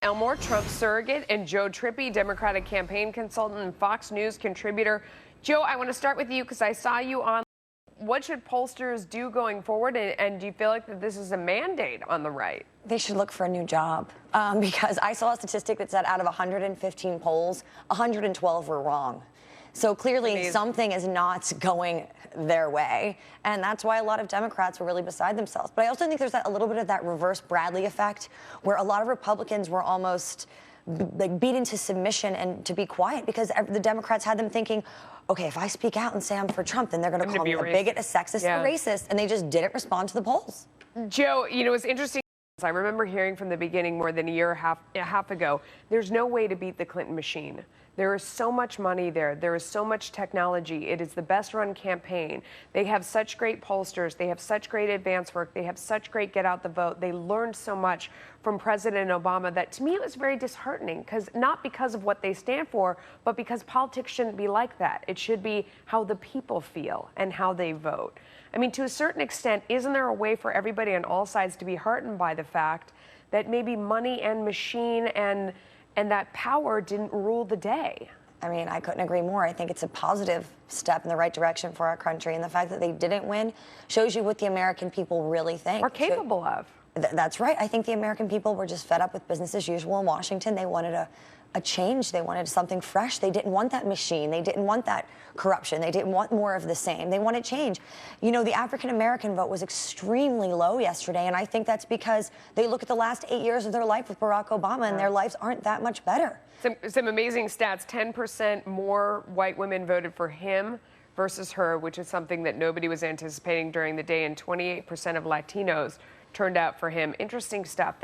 Elmore, Trump surrogate, and Joe Trippi, Democratic campaign consultant and Fox News contributor. Joe, I want to start with you because I saw you on. What should pollsters do going forward, and do you feel like that this is a mandate on the right? They should look for a new job because I saw a statistic that said out of 115 polls, 112 were wrong. So clearly something is not going their way, and that's why a lot of Democrats were really beside themselves. But I also think there's a little bit of that reverse Bradley effect where a lot of Republicans were almost beat into submission and to be quiet because the Democrats had them thinking, okay, if I speak out and say I'm for Trump, then they're going to call me a bigot, a sexist, a racist, and they just didn't respond to the polls. Joe, you know, it's interesting. I remember hearing from the beginning more than a year and a half ago, there's no way to beat the Clinton machine. There is so much money there. There is so much technology. It is the best run campaign. They have such great pollsters. They have such great advance work. They have such great get out the vote. They learned so much from President Obama that to me it was very disheartening, not because of what they stand for, but because politics shouldn't be like that. It should be how the people feel and how they vote. I mean, to a certain extent, isn't there a way for everybody on all sides to be heartened by the fact that maybe money and machine and that power didn't rule the day? I mean, I couldn't agree more. I think it's a positive step in the right direction for our country. And the fact that they didn't win shows you what the American people really think. Are capable of. That's right. I think the American people were just fed up with business as usual in Washington. They wanted a change. They wanted something fresh. They didn't want that machine. They didn't want that corruption. They didn't want more of the same. They wanted change. You know, the African-American vote was extremely low yesterday, and I think that's because they look at the last 8 years of their life with Barack Obama, and their lives aren't that much better. Some amazing stats. 10% more white women voted for him versus her, which is something that nobody was anticipating during the day, and 28% of Latinos turned out for him. Interesting stuff.